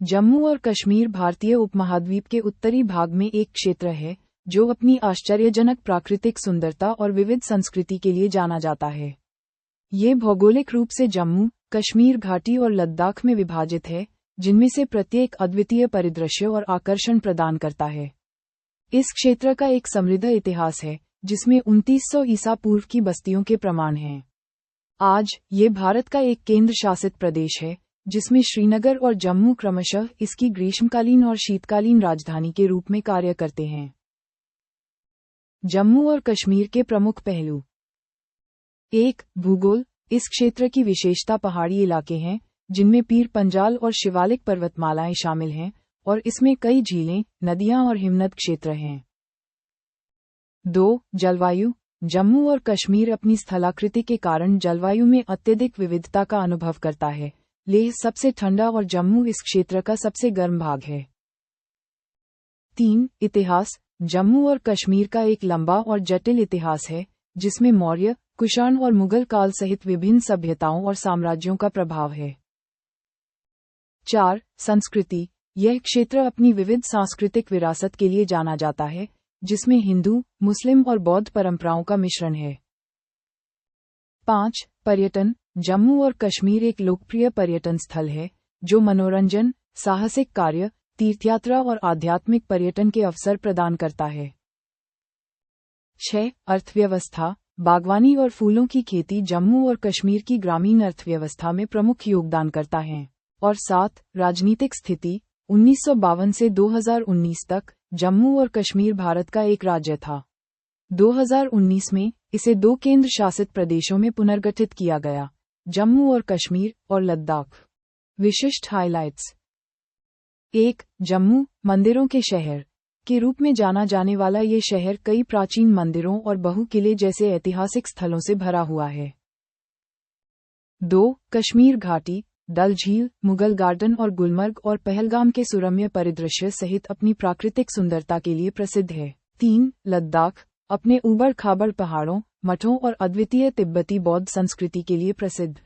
जम्मू और कश्मीर भारतीय उपमहाद्वीप के उत्तरी भाग में एक क्षेत्र है जो अपनी आश्चर्यजनक प्राकृतिक सुंदरता और विविध संस्कृति के लिए जाना जाता है। ये भौगोलिक रूप से जम्मू, कश्मीर घाटी और लद्दाख में विभाजित है, जिनमें से प्रत्येक अद्वितीय परिदृश्य और आकर्षण प्रदान करता है। इस क्षेत्र का एक समृद्ध इतिहास है, जिसमें 2900 ईसा पूर्व की बस्तियों के प्रमाण हैं। आज ये भारत का एक केंद्र शासित प्रदेश है, जिसमें श्रीनगर और जम्मू क्रमशः इसकी ग्रीष्मकालीन और शीतकालीन राजधानी के रूप में कार्य करते हैं। जम्मू और कश्मीर के प्रमुख पहलू। 1. भूगोल। इस क्षेत्र की विशेषता पहाड़ी इलाके हैं, जिनमें पीर पंजाल और शिवालिक पर्वतमालाएं शामिल हैं, और इसमें कई झीलें, नदियां और हिमनद क्षेत्र हैं। 2. जलवायु। जम्मू और कश्मीर अपनी स्थलाकृति के कारण जलवायु में अत्यधिक विविधता का अनुभव करता है। लेह सबसे ठंडा और जम्मू इस क्षेत्र का सबसे गर्म भाग है। 3. इतिहास। जम्मू और कश्मीर का एक लंबा और जटिल इतिहास है, जिसमें मौर्य, कुषाण और मुगल काल सहित विभिन्न सभ्यताओं और साम्राज्यों का प्रभाव है। 4. संस्कृति। यह क्षेत्र अपनी विविध सांस्कृतिक विरासत के लिए जाना जाता है, जिसमें हिंदू, मुस्लिम और बौद्ध परंपराओं का मिश्रण है। 5. पर्यटन। जम्मू और कश्मीर एक लोकप्रिय पर्यटन स्थल है, जो मनोरंजन, साहसिक कार्य, तीर्थयात्रा और आध्यात्मिक पर्यटन के अवसर प्रदान करता है। 6. अर्थव्यवस्था। बागवानी और फूलों की खेती जम्मू और कश्मीर की ग्रामीण अर्थव्यवस्था में प्रमुख योगदान करता है। और 7. राजनीतिक स्थिति। 1952 से 2019 तक जम्मू और कश्मीर भारत का एक राज्य था। 2019 में इसे 2 केंद्र शासित प्रदेशों में पुनर्गठित किया गया, जम्मू और कश्मीर और लद्दाख। विशिष्ट हाइलाइट्स। 1. जम्मू, मंदिरों के शहर के रूप में जाना जाने वाला ये शहर कई प्राचीन मंदिरों और बहुकिले जैसे ऐतिहासिक स्थलों से भरा हुआ है। 2. कश्मीर घाटी, डल झील, मुगल गार्डन और गुलमर्ग और पहलगाम के सुरम्य परिदृश्य सहित अपनी प्राकृतिक सुंदरता के लिए प्रसिद्ध है। 3. लद्दाख, अपने ऊबड़ खाबड़ पहाड़ों, मठों और अद्वितीय तिब्बती बौद्ध संस्कृति के लिए प्रसिद्ध।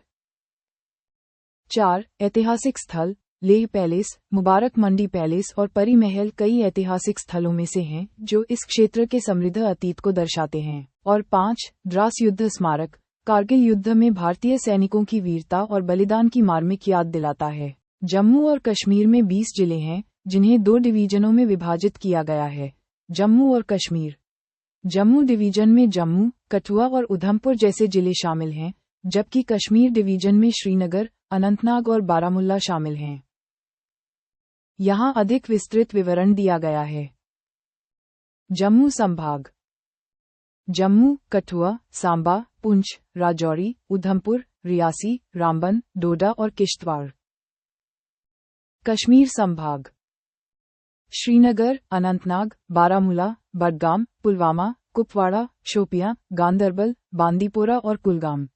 4. ऐतिहासिक स्थल। लेह पैलेस, मुबारक मंडी पैलेस और परी महल कई ऐतिहासिक स्थलों में से हैं, जो इस क्षेत्र के समृद्ध अतीत को दर्शाते हैं। और 5. द्रास युद्ध स्मारक, कारगिल युद्ध में भारतीय सैनिकों की वीरता और बलिदान की मार्मिक याद दिलाता है। जम्मू और कश्मीर में 20 जिले हैं, जिन्हें 2 डिवीजनों में विभाजित किया गया है। जम्मू और कश्मीर। जम्मू डिवीजन में जम्मू, कठुआ और उधमपुर जैसे जिले शामिल हैं, जबकि कश्मीर डिवीजन में श्रीनगर, अनंतनाग और बारामुल्ला शामिल हैं। यहाँ अधिक विस्तृत विवरण दिया गया है। जम्मू संभाग। जम्मू, कठुआ, सांबा, पुंछ, राजौरी, उधमपुर, रियासी, रामबन, डोडा और किश्तवाड़। कश्मीर संभाग। श्रीनगर, अनंतनाग, बारामूला, बडगाम, पुलवामा, कुपवाड़ा, शोपियां, गांदरबल, बांदीपोरा और कुलगाम।